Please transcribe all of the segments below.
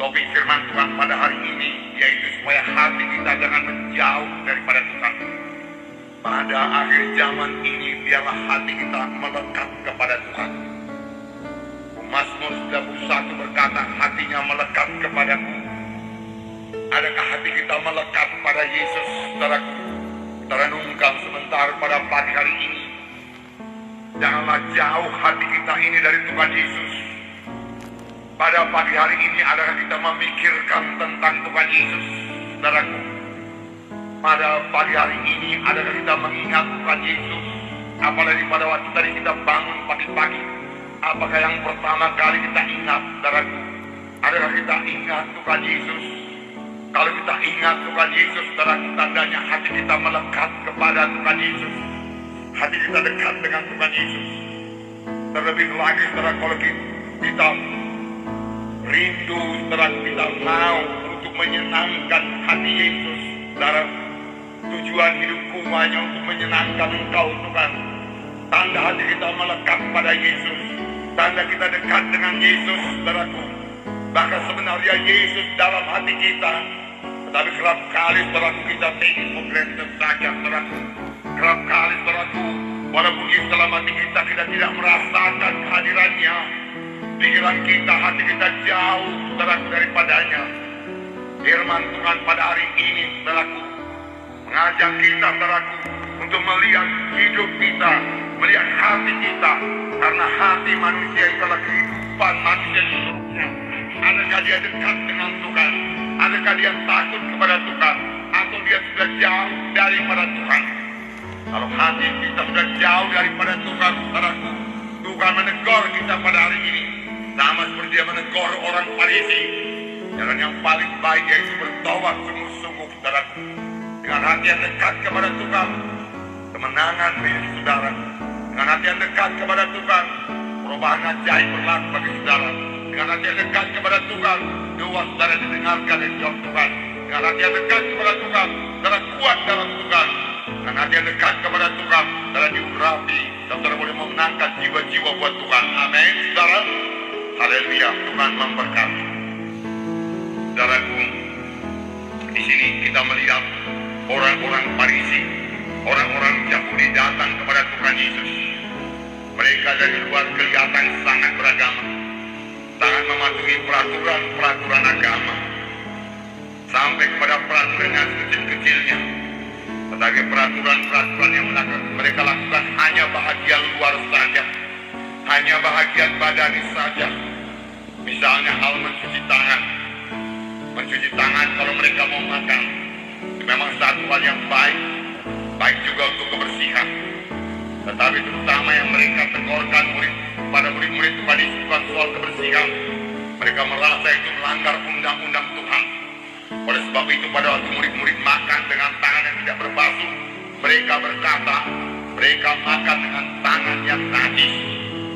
Topik firman Tuhan pada hari ini yaitu supaya hati kita jangan menjauh daripada Tuhan. Pada akhir zaman ini biarlah hati kita melekat kepada Tuhan. Mazmur 91 berkata, hatinya melekat kepadaku. Adakah hati kita melekat pada Yesus, saudaraku? Kita renungkan sebentar pada pagi hari ini. Janganlah jauh hati kita ini dari Tuhan Yesus. Pada pagi hari ini adakah kita memikirkan tentang Tuhan Yesus, saudaraku? Pada pagi hari ini adakah kita mengingat Tuhan Yesus? Apalagi pada waktu tadi kita bangun pagi-pagi, apakah yang pertama kali kita ingat, saudaraku? Adakah kita ingat Tuhan Yesus? Kalau kita ingat Tuhan Yesus, saudaraku, tandanya hati kita melekat kepada Tuhan Yesus. Hati kita dekat dengan Tuhan Yesus. Terlebih lagi, saudara, kalau kita rindu, saudara, kita mau untuk menyenangkan hati Yesus, saudara. Tujuan hidupku hanya untuk menyenangkan Engkau, Tuhan. Tanda hati kita melekat pada Yesus, tanda kita dekat dengan Yesus, saudaraku. Bahkan sebenarnya Yesus dalam hati kita, tetapi kerap kali, saudaraku, kita take for granted saja, saudaraku. Kerap kali, saudaraku, walaupun Yesus dalam hati kita tidak merasakan kehadirannya. Pikiran kita, hati kita jauh, saudaraku, daripadanya. Firman Tuhan pada hari ini, saudaraku, mengajak kita, saudaraku, untuk melihat hidup kita, melihat hati kita. Karena hati manusia itu adalah kehidupan manusia seluruhnya. Adakah dia dekat dengan Tuhan? Adakah dia takut kepada Tuhan? Atau dia sudah jauh daripada Tuhan? Kalau hati kita sudah jauh daripada Tuhan, saudaraku, Tuhan menegur kita pada hari ini. Sama seperti dia menegur orang Farisi. Jalan yang paling baik yaitu bertobat sungguh-sungguh, saudaraku. Dengan hati yang dekat kepada Tuhan, kemenangan milik saudara. Dengan hati yang dekat kepada Tuhan, perubahan ajaib berlaku bagi saudara. Dengan hati yang dekat kepada Tuhan, doa saudara didengarkan dari Tuhan. Dengan hati yang dekat kepada Tuhan, saudara kuat dalam Tuhan. Dengan hati yang dekat kepada Tuhan, saudara diurapi, saudara boleh memenangkan jiwa-jiwa buat Tuhan. Amin, saudara. Haleluya, Tuhan memberkati. Saudaraku, di sini kita melihat orang-orang Farisi, orang-orang Yahudi datang kepada Tuhan Yesus. Mereka dari luar kelihatan sangat beragama, sangat mematuhi peraturan agama, sampai kepada peraturan yang kecil-kecilnya. Tetapi peraturan yang mereka lakukan hanya bahagian luar saja, hanya bahagian badani saja. Misalnya hal mencuci tangan. Mencuci tangan kalau mereka mau makan, memang satu hal yang baik juga untuk kebersihan. Tetapi terutama yang mereka tegurkan pada murid-murid Tuhan Yesus bukan soal kebersihan. Mereka merasa itu melanggar undang-undang Tuhan. Oleh sebab itu pada waktu murid-murid makan dengan tangan yang tidak berbasuh, mereka berkata, mereka makan dengan tangan yang najis.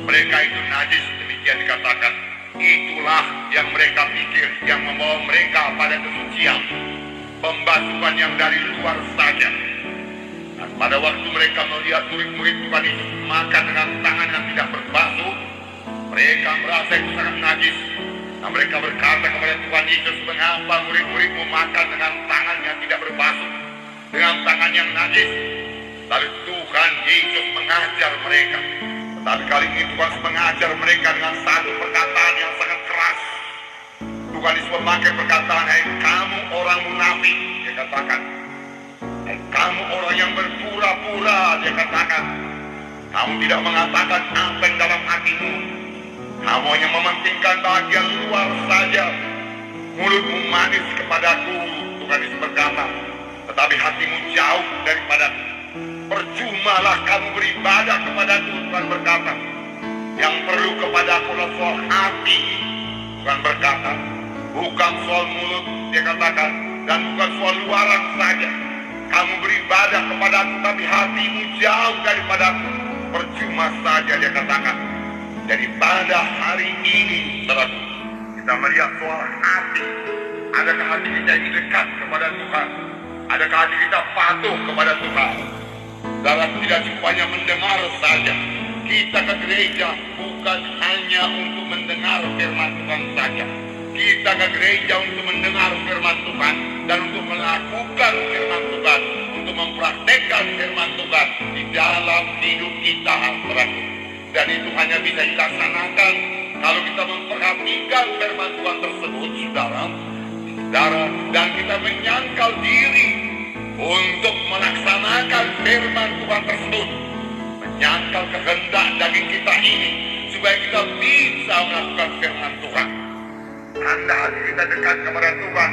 Mereka itu najis, demikian dikatakan. Itulah yang mereka pikir, yang membawa mereka pada kesucian, pembasuhan yang dari luar saja. Dan pada waktu mereka melihat murid-murid Tuhan itu makan dengan tangan yang tidak berbasuh, mereka merasa itu sangat najis. Dan mereka berkata kepada Tuhan Yesus, mengapa murid-muridmu makan dengan tangan yang tidak berbasuh, dengan tangan yang najis? Lalu Tuhan Yesus mengajar mereka. Tapi kali ini Tuhan mengajar mereka dengan satu perkataan yang sangat keras. Tuhan Yesus memakai perkataan, hai kamu orang munafik, dia katakan. Hai kamu orang yang berpura-pura, dia katakan. Kamu tidak mengatakan apa yang dalam hatimu. Kamu hanya mementingkan bagian luar saja. Mulutmu manis kepadaku, Tuhan Yesus berkata, tetapi hatimu jauh daripadaku. Percumalah kamu beribadah kepadaku, Tuhan berkata. Yang perlu kepadaku adalah soal hati, Tuhan berkata. Bukan soal mulut, dia katakan. Dan bukan soal luaran saja. Kamu beribadah kepadaku, tapi hatimu jauh daripadaku. Percuma saja, dia katakan. Jadi pada hari ini, saudaraku, kita melihat soal hati. Adakah hati kita ini dekat kepada Tuhan? Adakah hati kita patuh kepada Tuhan? Saudara, tidak cukup hanya mendengar saja. Kita ke gereja bukan hanya untuk mendengar firman Tuhan saja, kita ke gereja untuk mendengar firman Tuhan dan untuk melakukan firman Tuhan, untuk mempraktekkan firman Tuhan di dalam hidup kita, saudaraku. Dan itu hanya bisa dilaksanakan kalau kita memperhatikan firman Tuhan tersebut, saudara, dan kita menyangkal diri untuk melaksanakan firman Tuhan tersebut, menyangkal kehendak daging kita ini supaya kita bisa melakukan firman Tuhan. Tanda hati kita dekat kepada Tuhan,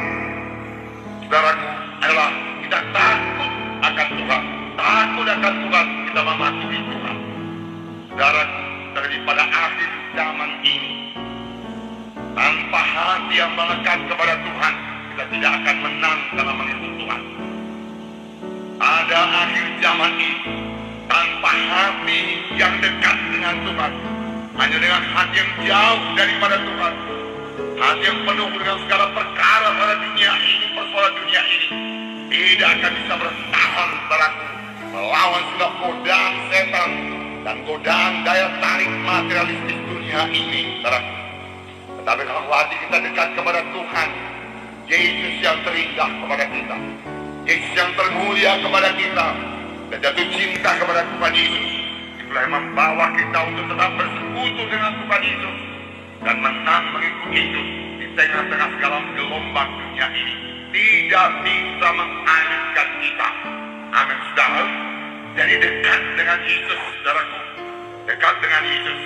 saudaraku, adalah kita takut akan Tuhan. Takut akan Tuhan, kita mematuhi Tuhan. Saudaraku, daripada akhir zaman ini, tanpa hati yang melekat kepada Tuhan, kita tidak akan menang dalam mengikut Tuhan. Pada akhir zaman ini, tanpa hati yang dekat dengan Tuhan, hanya dengan hati yang jauh daripada Tuhan, hati yang penuh dengan segala perkara pada dunia ini, persoalan dunia ini, tidak akan bisa bertahan, saudaraku, melawan segala godaan setan dan godaan daya tarik materialistik dunia ini, saudaraku. Tetapi kalau hati kita dekat kepada Tuhan, Yesus yang terindah kepada kita, Yesus yang termulia kepada kita, dan jatuh cinta kepada Tuhan Yesus, itulah yang membawa kita untuk tetap bersekutu dengan Tuhan Yesus dan menang mengikut Yesus di tengah-tengah segala gelombang dunia ini. Tidak bisa menghanyutkan kita. Amin, saudara. Jadi dekat dengan Yesus, saudaraku. Dekat dengan Yesus.